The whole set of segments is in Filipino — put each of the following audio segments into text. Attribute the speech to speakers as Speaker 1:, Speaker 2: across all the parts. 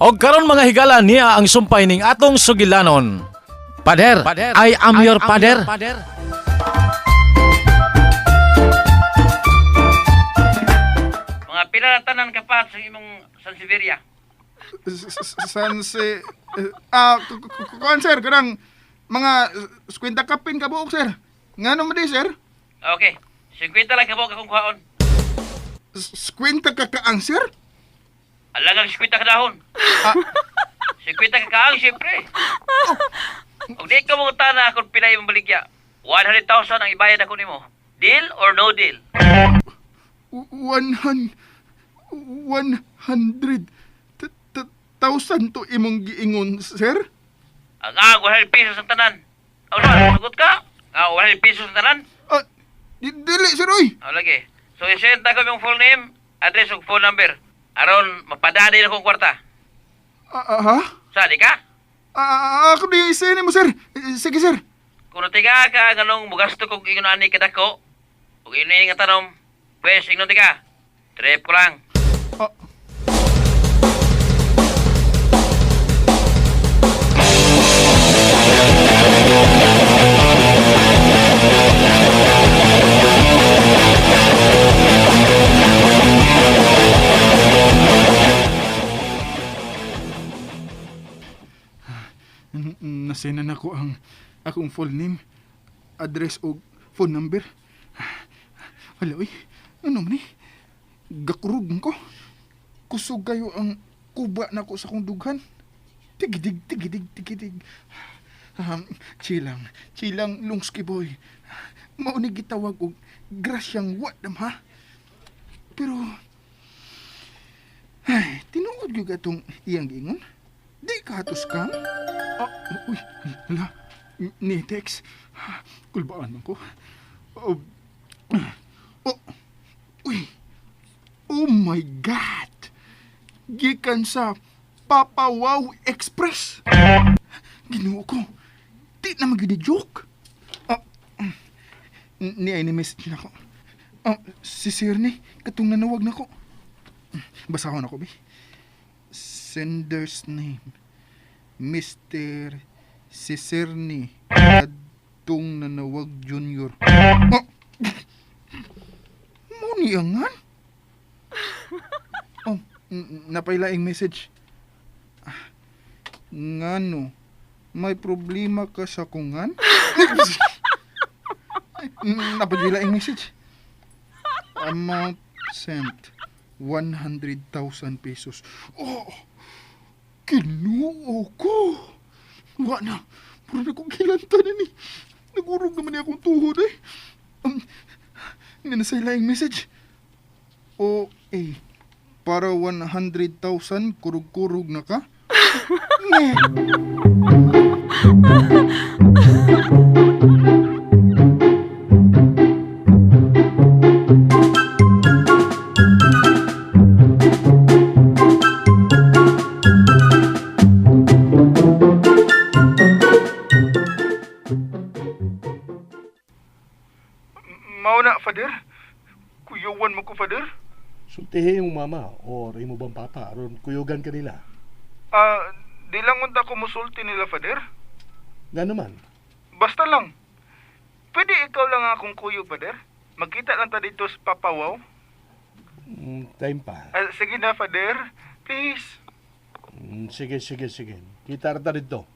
Speaker 1: Og karon mga higala niya ang sumpay ning atong sugilanon. Pader, I am your pader.
Speaker 2: Mga pila na tanan ka pa sa imong Sansevieria.
Speaker 3: Sanse... Kuan sir, kanang mga 50 kapin ka buok sir. Nga naman di sir?
Speaker 2: Okay, 50 lang kabog akong kuhaon.
Speaker 3: 50 ka kaang sir?
Speaker 2: Alagang 50 ka dahon. 50 ka kaang, siyempre. Kung di ka mong na akong pila imong baligya, 100,000 ang ibayad ako nimo. Deal or no deal?
Speaker 3: 100,000 to imong giingon sir?
Speaker 2: Ang 100 pesos ang tanan. O naman, sagot ka? 100 pesos ang tanan?
Speaker 3: Dili sir oy.
Speaker 2: Lagi. So, isend na ko yung full name, address ug phone number. Aron, mapadali na kong kwarta.
Speaker 3: Ha?
Speaker 2: Sali ka?
Speaker 3: Ako di isa mo sir. Sige sir.
Speaker 2: Kung natiga ka, ganong mugasto kong ingon ani kadako, ug ini nga tanom, pwes, ingnon tiga. Trip ko lang.
Speaker 3: Nasenan ako ang akong full name, address o phone number. Wala oy. Ano man eh? Gakurug ko. Kusog kayo ang kuba na ko sa kong dughan. Tigidig. Chilang lungski boy. Maunig gitawag og grasyang wadam ha. Pero tinuod gyud atong iyang giingon. Di ka hatos kang? Uy, hala. Ni text. Kulbaan man ko. Uy. Oh my God. Gikan sa Papa Wow Express. Ginoo ko. Di na magidi-joke. Ni ay ni message na ko. Si Sir ni, katong nanawag na ko. Basahon ako, be. Sender's name, Mr. Cicerni Adtong Nanawag Junior. Muni angan? Napailaing message. Ngano, may problema ka sa kungan? Napailaing message. Amount sent 100,000 pesos. Kinuo ko. Wa na. Puro na kong kilanta na ni. Nagurog naman niya akong tuhod eh. Nga nasa ilaing message. Para 100,000 kurug-kurug na ka? Ne. Mauna, Father? Kuyawan mo ko, Father?
Speaker 4: Sultihin yung mama o imo bang papa aron kuyugan ka nila.
Speaker 3: Di lang unta ko musulti nila, Father.
Speaker 4: Nga naman.
Speaker 3: Basta lang. Pwede ikaw lang akong kuyo, Father? Magkita lang ta dito sa Papa Wow?
Speaker 4: Time pa.
Speaker 3: Sige na, Father. Please.
Speaker 4: Sige. Kita rata dito.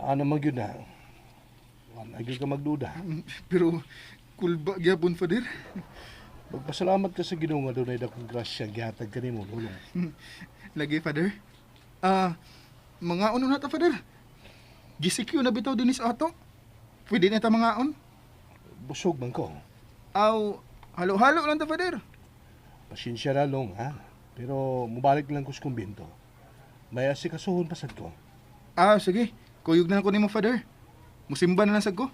Speaker 4: Ano man yun na? Wala gyud ka magduda.
Speaker 3: Pero, kulba gyapon, Father.
Speaker 4: Magpasalamat ka sa Ginoo nga dunay dakong grasya gihatag kanimo, lulong.
Speaker 3: Lagi, Father. Mga uno na ta, Father. GCQ na bitaw din sa ato. Pwede na ta mga on.
Speaker 4: Busog man ko.
Speaker 3: Halo-halo lang ta, Father.
Speaker 4: Pasensya na, long, ha? Pero mubalik lang ko sa kumbento. May asikasuhon pasad ko.
Speaker 3: Sige. Kuyog na ako ni mo, Father. Musimba na lang sad ko.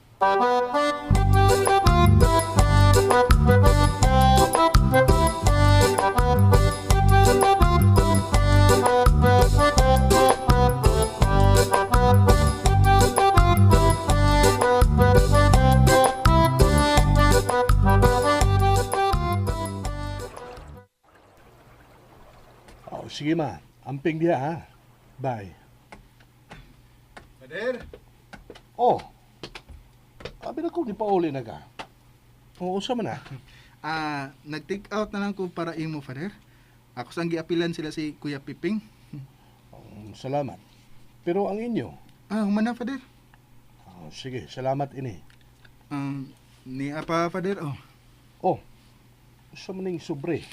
Speaker 4: Oh, sige ma. Amping diha ha. Bye.
Speaker 3: Pader,
Speaker 4: Oh. Abi na ko gipauli na ka. Oo, sa man na.
Speaker 3: nag-take out na lang ko para imo, Pader. Ako sang giapilan sila si Kuya Piping.
Speaker 4: Salamat. Pero ang inyo,
Speaker 3: Humana, Pader.
Speaker 4: sige, salamat ini.
Speaker 3: Ni apa, Pader?
Speaker 4: Oh, sa maning sobre.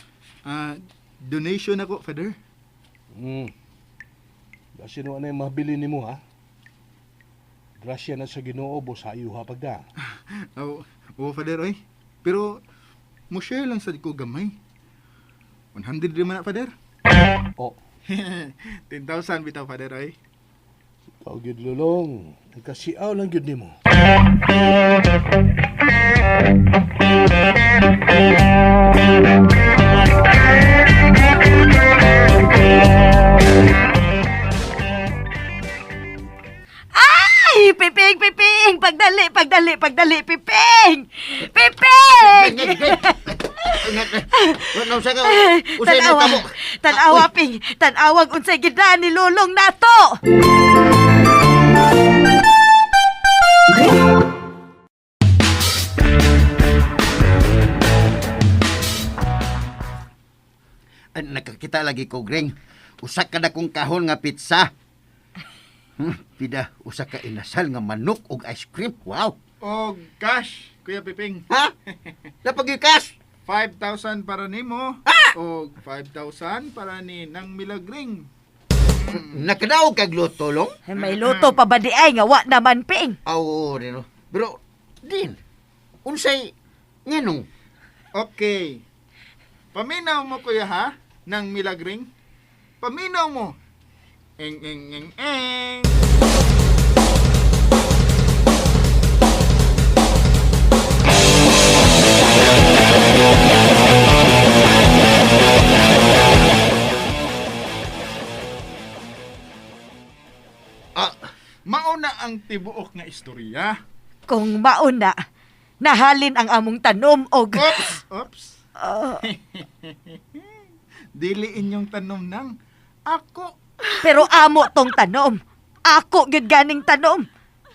Speaker 3: Donation ako, Pader.
Speaker 4: Sino ano yung mabili ni mo, ha? Grasya na sa Ginoo, boss, hayo ha pagda.
Speaker 3: Pader, oy. Pero, mo share lang sa ko gamay. 100 rin man na, Pader.
Speaker 4: Oh,
Speaker 3: 10,000 bitaw, Pader, oy.
Speaker 4: ikaw gyud lulong. Nagkasiaw lang gyud nimo.
Speaker 5: Ay, Piping, Piping! Pagdali, Piping! Piping!
Speaker 6: Unsa ka? Usay na tabo.
Speaker 5: Tanawa, Ping. Tanawag unsay gidaan ni Lulong nato.
Speaker 6: Nakakita lagi ko, Greng. Usa ka na kong kahon nga pizza. Pida, usa ka inasal nga manok ug ice cream. Wow!
Speaker 3: Cash, Kuya Piping.
Speaker 6: Ha? Napagikas?
Speaker 3: 5,000 para nimo. O 5,000 para ni Nang Milagring.
Speaker 6: Nakadaog kag lotolong?
Speaker 5: May luto pa ba di ay nga wa naman, Ping?
Speaker 6: Oo, Rino. Pero, din, unsay nganong?
Speaker 3: Okay. Paminaw mo, Kuya, ha? Nang Milagring. Paminaw mo. Eng. Mauna ang tibuok nga istorya.
Speaker 5: Kung mauna, nahalin ang among tanom og
Speaker 3: Oops. Dili inyong tanom nang ako.
Speaker 5: pero amo tong tanom. Ako gyud ganing tanom.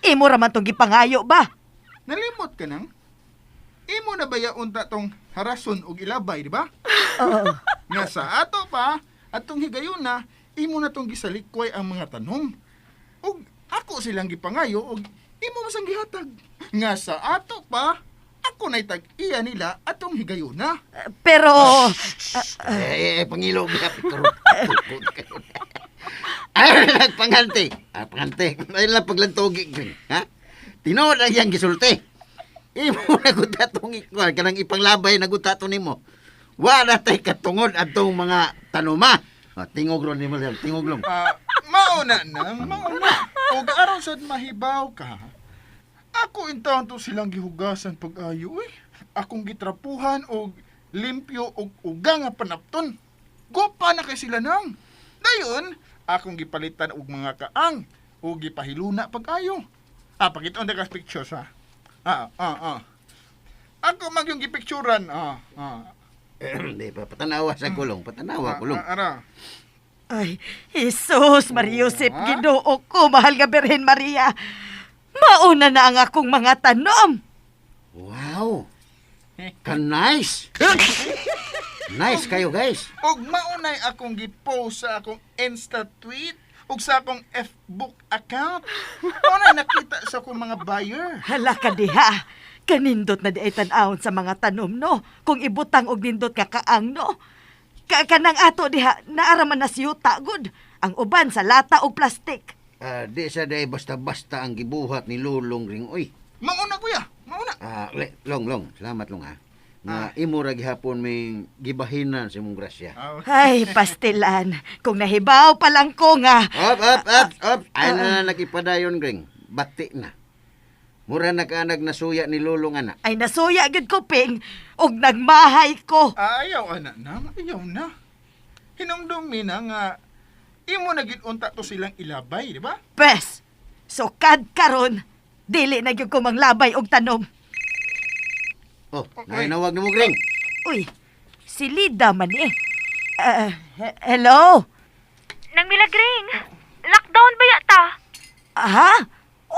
Speaker 5: Imo ra man tong gipangayo ba?
Speaker 3: Nalimot ka nang? Imo na baya unta tong harason og ilabay, di ba?
Speaker 5: Oo.
Speaker 3: Nga sa ato pa, atong higayuna, imo na tong gisalikway ang mga tanom. Og ako silang gipangayo og imo masang gihatag. Nga sa ato pa, ako na'y tag-iya nila atong higayuna.
Speaker 5: Pero
Speaker 6: Pangilo, kapituro. Ay, nagpangante. Pangante. Ay, lang paglantogi, Greng. Ha? Tinood ang iyang gisulti. Imo nagutatong ikuan, kanang ipanglabay nagutato nimo. Wala tay katungod atong mga tanuma. Tingog ron nimo lang, tingog long.
Speaker 3: Mauna. Og aron sad mahibaw ka. Ako intang to silang gihugasan pag-ayo eh. Akong gitrapuhan og limpyo og ugang nga panapton. Gopa na kay sila nang. Dayon, akong gipalitan og mga kaang og gipahiluna pag-ayo. Pakita on ka pictures ha. Ako mag yung gipicturan.
Speaker 6: Hindi pa, patanawa sa kulong, patanawa kulong.
Speaker 3: Ara.
Speaker 5: ay, Jesus, Maria Josep, Ginoo ko, mahal nga Birhen Maria. Mauna na ang akong mga tanom.
Speaker 6: Wow! Ka-nice! Nice kayo, guys.
Speaker 3: Og maunay akong gipost sa akong Insta tweet ug sa akong Facebook account. Maunay nakita sa akong mga buyer.
Speaker 5: Hala ka diha. Kanindot na di ay tan-awon sa mga tanom, no? Kung ibutang og nindot ka kaang, no? Kanang ato diha, naaraman na siyuta, good. Ang uban sa lata o plastik.
Speaker 6: Di sa day basta-basta ang gibuhat ni Lulong Ring. Uy,
Speaker 3: Mauna, kuya. Mauna.
Speaker 6: Long, salamat long ha. Nga imo ra gihapon may gibahinan sa imong grasya.
Speaker 5: Ay, pastilan. Kung nahibaw pa lang ko nga.
Speaker 6: Up! Ay na nakipadayon, Gring. Bati na. Mura na ka nasuya ni Lulong ana.
Speaker 5: Ay nasuya gyud ko ping og nagmahay ko.
Speaker 3: Ayaw, anak na. Ayaw na. Hinumdum mi na nga, imo na unta to silang ilabay, di ba?
Speaker 5: Pes. So kad karon dili na gyud ko manglabay og tanom.
Speaker 6: Oh, nainawag na mo, Gring.
Speaker 5: Uy, si Lida man eh. Hello?
Speaker 7: Nang milagring, lockdown ba yata?
Speaker 5: Ha?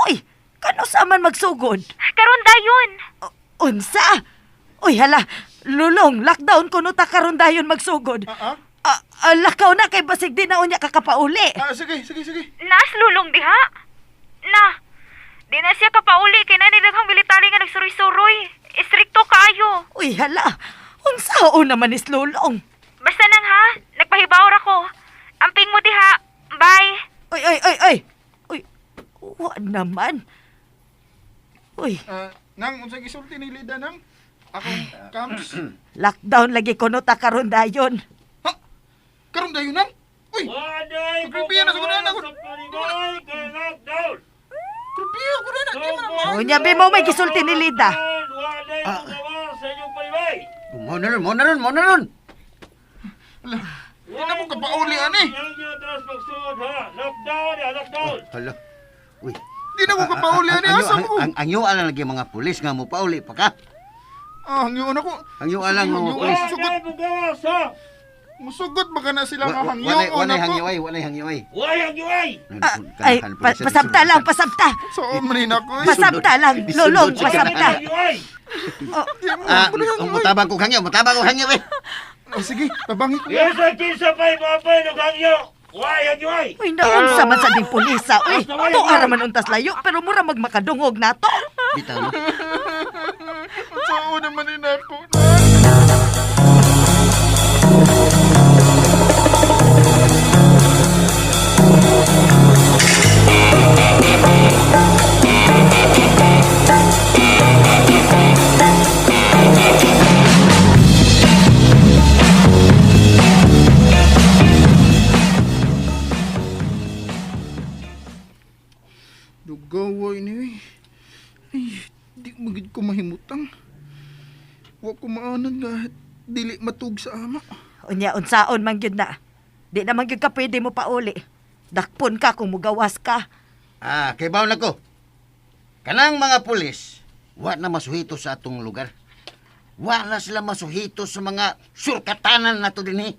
Speaker 5: Uy, kano sa man magsugod?
Speaker 7: Karon dayon.
Speaker 5: Unsa? Uy, hala, Lulong, lockdown kuno ta karon dayon magsugod. Lakaw na kay basig din na unya kakapauli.
Speaker 3: Sige.
Speaker 7: Naas lulong diha. Na, di na siya kapauli kay na nilaghang military nga nagsuroy-suroy. Istrikto kaayo.
Speaker 5: Uy, hala, unsa naman is Lulong?
Speaker 7: Basta nang ha, nagpahibawra ako. Amping mo diha. Bye.
Speaker 5: Uy. Uy, wa naman. Uy,
Speaker 3: Nang, unsa gisulti ni Lida nang? Akong camps.
Speaker 5: lockdown lagi kuno ta karon dayon.
Speaker 3: Karon dayon nang? Uy! Grabe na sa kunan ako. Grabe ako na. Di mo na
Speaker 5: Unya be mo may gisulti ni Lida.
Speaker 6: Mo na ron.
Speaker 3: Di na mo kapauli ani.
Speaker 6: Hala. Uy.
Speaker 3: Di na mo kapauli ani. Asa mo?
Speaker 6: Ang iyo alang lagi mga pulis nga mo pauli pa ka.
Speaker 3: Hangyo na ko.
Speaker 6: Ang iyo alang mga pulis.
Speaker 3: Musugot ba ka na sila nga hangyo?
Speaker 6: Wanay hangyo ay.
Speaker 5: Ay, pasabta lang, pasabta.
Speaker 3: Saan manin ako eh?
Speaker 5: Pasabta lang, Lulong, pasabta.
Speaker 6: Mutabang ko hangyo eh.
Speaker 3: Sige, tabangi ko.
Speaker 5: Uy, naon sa man sa ding pulisa. Uy, to araman untas layo, pero mura magmakadungog na to.
Speaker 6: Bitaw no.
Speaker 3: Saan naman din ako? Dugaway ni. Ay, di magid ko mahimutang. Wa ko maanan nga dili matug sa ama.
Speaker 5: Unya, unsaon man gyud na. Di naman gyud ka pwede mo pauli. Dakpon ka kung mugawas ka.
Speaker 6: Kay baon ako. Kanang mga pulis, wa na masuhito sa atong lugar. Wa na sila masuhito sa mga surkatanan nato dinhi.